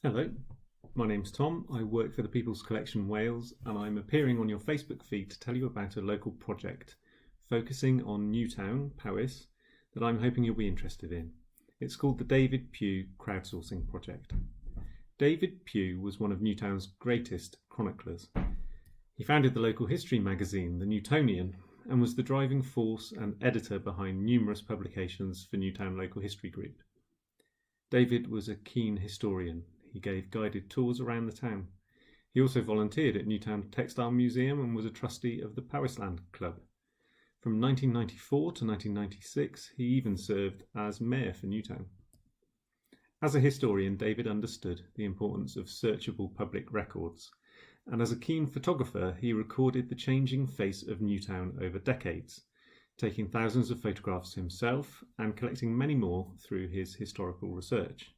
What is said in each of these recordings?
Hello, my name's Tom. I work for the People's Collection Wales and I'm appearing on your Facebook feed to tell you about a local project focusing on Newtown, Powys, that I'm hoping you'll be interested in. It's called the David Pugh Crowdsourcing Project. David Pugh was one of Newtown's greatest chroniclers. He founded the local history magazine, the Newtonian, and was the driving force and editor behind numerous publications for Newtown Local History Group. David was a keen historian. He gave guided tours around the town. He also volunteered at Newtown Textile Museum and was a trustee of the Powisland Club. From 1994 to 1996, he even served as mayor for Newtown. As a historian, David understood the importance of searchable public records, and as a keen photographer, he recorded the changing face of Newtown over decades, taking thousands of photographs himself and collecting many more through his historical research.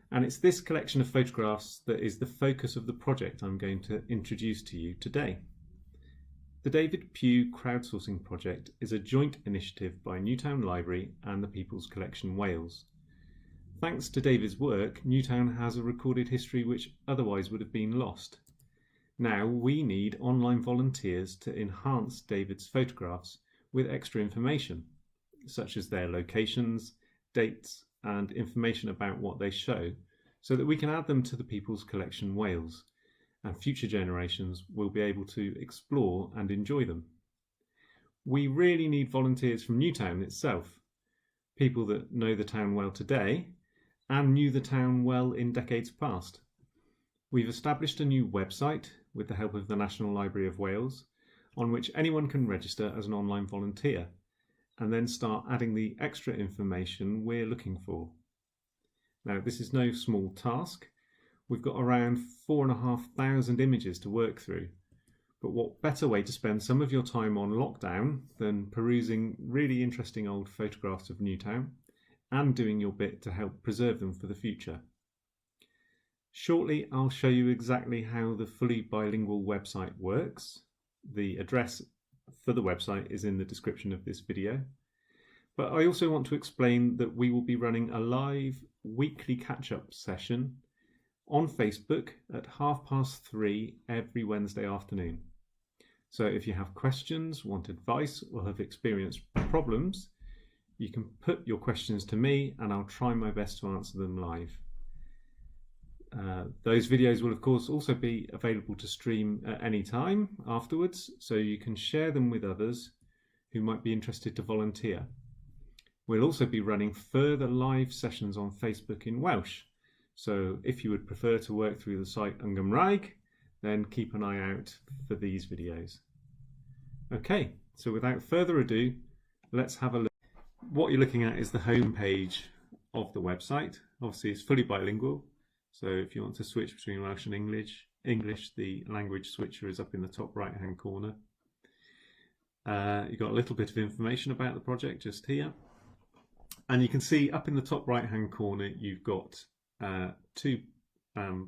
And it's this collection of photographs that is the focus of the project I'm going to introduce to you today. The David Pugh Crowdsourcing Project is a joint initiative by Newtown Library and the People's Collection Wales. Thanks to David's work, Newtown has a recorded history which otherwise would have been lost. Now we need online volunteers to enhance David's photographs with extra information, such as their locations, dates, and information about what they show, so that we can add them to the People's Collection Wales, and future generations will be able to explore and enjoy them. We really need volunteers from Newtown itself, people that know the town well today and knew the town well in decades past. We've established a new website with the help of the National Library of Wales, on which anyone can register as an online volunteer and then start adding the extra information we're looking for. Now, this is no small task. We've got around 4,500 images to work through, but what better way to spend some of your time on lockdown than perusing really interesting old photographs of Newtown and doing your bit to help preserve them for the future. Shortly, I'll show you exactly how the fully bilingual website works. The address for the website is in the description of this video. But I also want to explain that we will be running a live weekly catch-up session on Facebook at 3:30 every Wednesday afternoon. So if you have questions, want advice, or have experienced problems, you can put your questions to me and I'll try my best to answer them live. Those videos will of course also be available to stream at any time afterwards, so you can share them with others who might be interested to volunteer. We'll also be running further live sessions on Facebook in Welsh, so if you would prefer to work through the site yn Gymraeg, then keep an eye out for these videos. Okay, so without further ado, let's have a look. What you're looking at is the home page of the website. Obviously it's fully bilingual. So if you want to switch between Welsh and English, the language switcher is up in the top right hand corner. You've got a little bit of information about the project just here. And you can see up in the top right hand corner you've got two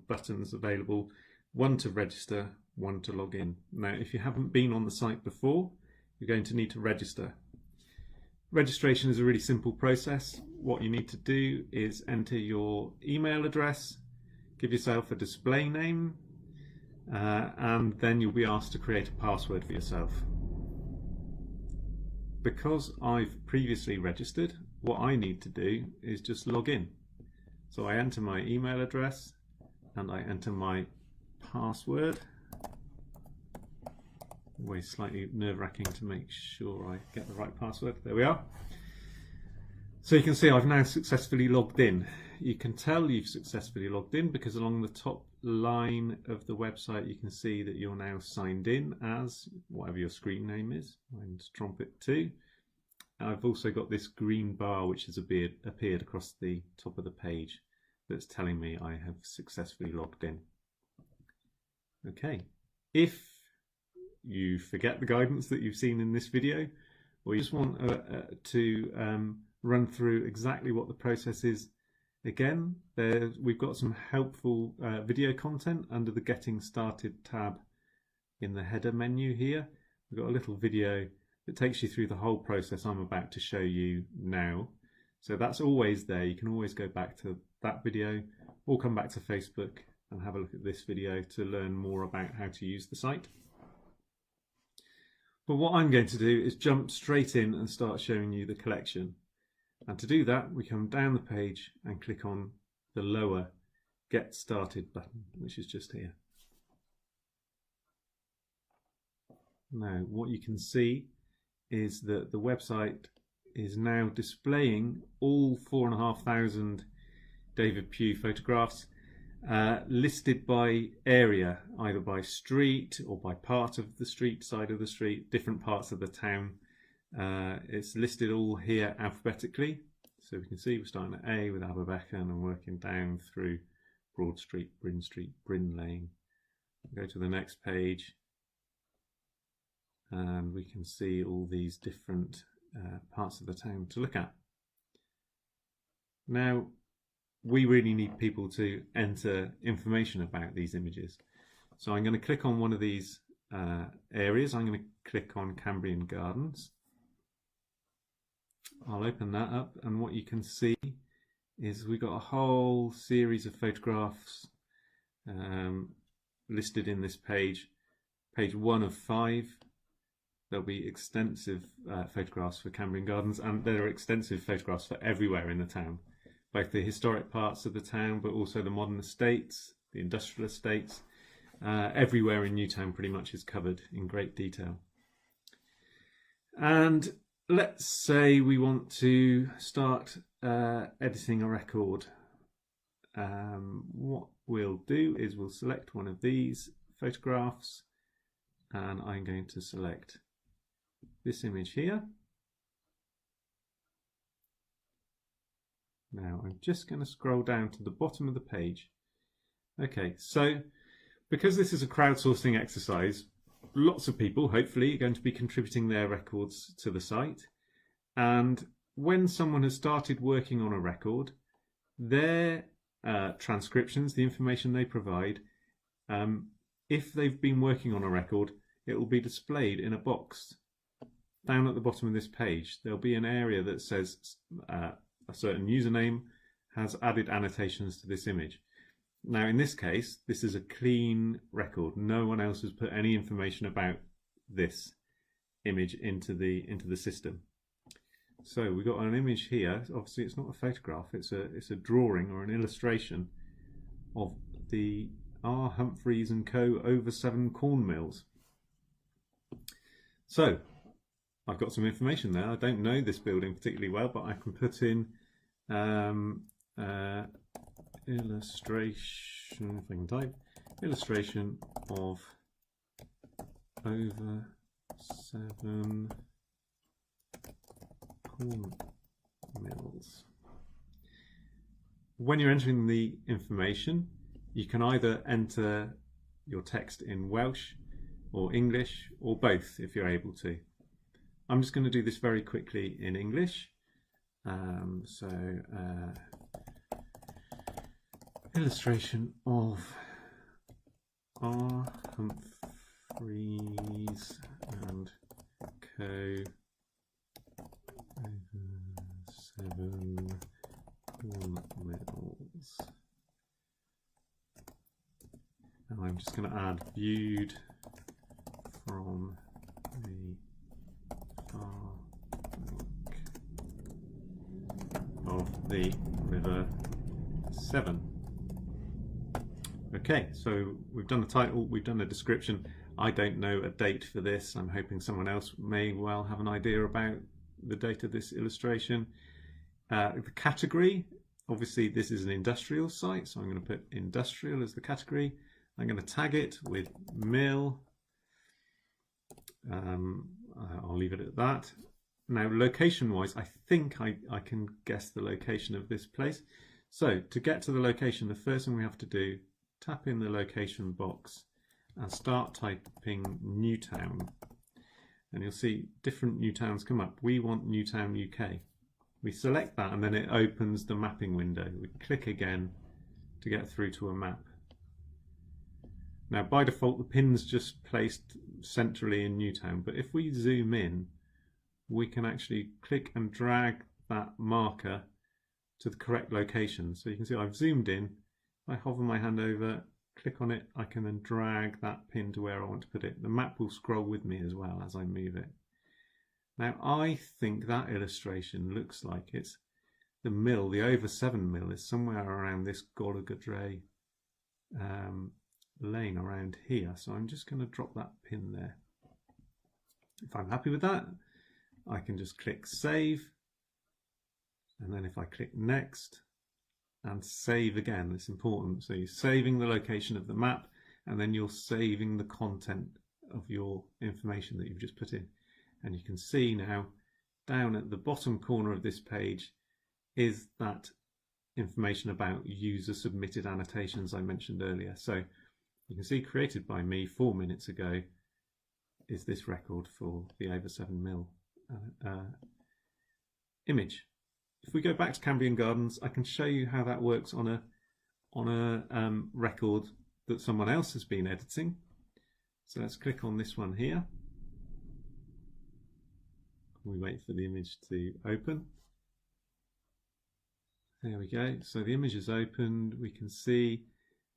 buttons available, one to register, one to log in. Now if you haven't been on the site before, you're going to need to register. Registration is a really simple process. What you need to do is enter your email address, give yourself a display name, and then you'll be asked to create a password for yourself. Because I've previously registered, what I need to do is just log in. So I enter my email address and I enter my password. Always slightly nerve-wracking to make sure I get the right password. There we are. So you can see I've now successfully logged in. You can tell you've successfully logged in because along the top line of the website you can see that you're now signed in as whatever your screen name is. Mine's Trumpet2. I've also got this green bar which has appeared across the top of the page that's telling me I have successfully logged in. Okay, if you forget the guidance that you've seen in this video, or you just want to run through exactly what the process is again, we've got some helpful video content under the Getting Started tab in the header menu here. We've got a little video that takes you through the whole process I'm about to show you now. So that's always there. You can always go back to that video, or come back to Facebook and have a look at this video to learn more about how to use the site. But what I'm going to do is jump straight in and start showing you the collection. And to do that, we come down the page and click on the lower Get Started button, which is just here. Now, what you can see is that the website is now displaying all 4,500 David Pugh photographs listed by area, either by street or by part of the street, side of the street, different parts of the town. It's listed all here alphabetically. So we can see we're starting at A with Aberbecan and working down through Broad Street, Bryn Lane. Go to the next page and we can see all these different parts of the town to look at. Now, we really need people to enter information about these images. So I'm going to click on one of these areas. I'm going to click on Cambrian Gardens. I'll open that up, and what you can see is we've got a whole series of photographs listed in this page. Page 1 of 5. There'll be extensive photographs for Cambrian Gardens, and there are extensive photographs for everywhere in the town, both the historic parts of the town, but also the modern estates, the industrial estates. Everywhere in Newtown pretty much is covered in great detail. And let's say we want to start editing a record. What we'll do is we'll select one of these photographs, and I'm going to select this image here. Now I'm just going to scroll down to the bottom of the page. Okay, so because this is a crowdsourcing exercise, lots of people hopefully are going to be contributing their records to the site, and when someone has started working on a record, their transcriptions, the information they provide, if they've been working on a record, it will be displayed in a box down at the bottom of this page. There'll be an area that says a certain username has added annotations to this image. Now in this case, this is a clean record. No one else has put any information about this image into the system. So we've got an image here. Obviously it's not a photograph, it's a drawing or an illustration of the R. Humphreys and Co. over 7 corn mills. So I've got some information there. I don't know this building particularly well, but I can put in illustration, if I can type, illustration of over 7 corn mills. When you're entering the information, you can either enter your text in Welsh or English, or both if you're able to. I'm just going to do this very quickly in English. Illustration of R. Humphreys and Co. over 7 corn mills. And I'm just going to add viewed from the far bank of the River Severn. Okay, so we've done the title, we've done the description. I don't know a date for this. I'm hoping someone else may well have an idea about the date of this illustration. The category, obviously this is an industrial site, so I'm going to put industrial as the category. I'm going to tag it with mill. I'll leave it at that. Now location wise, I think I can guess the location of this place. So to get to the location, the first thing we have to do, tap in the location box and start typing Newtown. And you'll see different Newtowns come up. We want Newtown, UK. We select that and then it opens the mapping window. We click again to get through to a map. Now by default the pin's just placed centrally in Newtown, but if we zoom in, we can actually click and drag that marker to the correct location. So you can see I've zoomed in, If I hover my hand over, click on it, I can then drag that pin to where I want to put it. The map will scroll with me as well as I move it. Now I think that illustration looks like it's the mill, the over 7 mill is somewhere around this Golagadre lane around here. So I'm just going to drop that pin there. If I'm happy with that, I can just click save. And then if I click next and save again, it's important. So you're saving the location of the map and then you're saving the content of your information that you've just put in. And you can see now down at the bottom corner of this page is that information about user submitted annotations I mentioned earlier. So you can see created by me 4 minutes ago is this record for the over 7 mil image. If we go back to Cambrian Gardens, I can show you how that works on a record that someone else has been editing. So let's click on this one here. We wait for the image to open. There we go. So the image is opened. We can see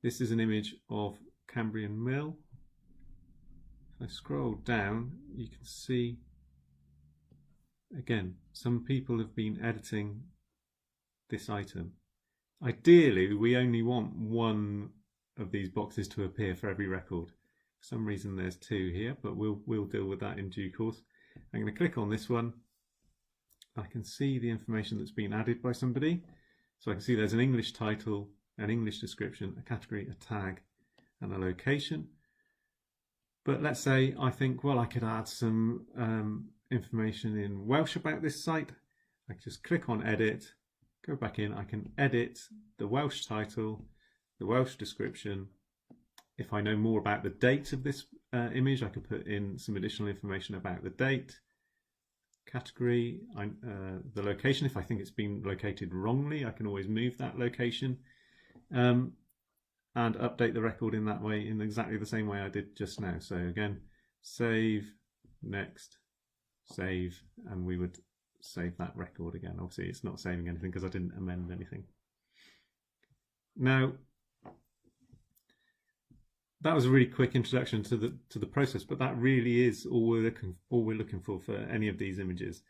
this is an image of Cambrian Mill. If I scroll down, you can see again, some people have been editing this item. Ideally, we only want one of these boxes to appear for every record. For some reason there's 2 here, but we'll deal with that in due course. I'm going to click on this one. I can see the information that's been added by somebody. So I can see there's an English title, an English description, a category, a tag, and a location. But let's say I think, well, I could add some information in Welsh about this site. I can just click on edit, go back in, I can edit the Welsh title, the Welsh description. If I know more about the date of this image, I can put in some additional information about the date, category, the location. If I think it's been located wrongly, I can always move that location and update the record in that way, in exactly the same way I did just now. So again, save, next, save, and we would save that record again. Obviously it's not saving anything because I didn't amend anything. Now that was a really quick introduction to the process, but that really is all we're looking for any of these images.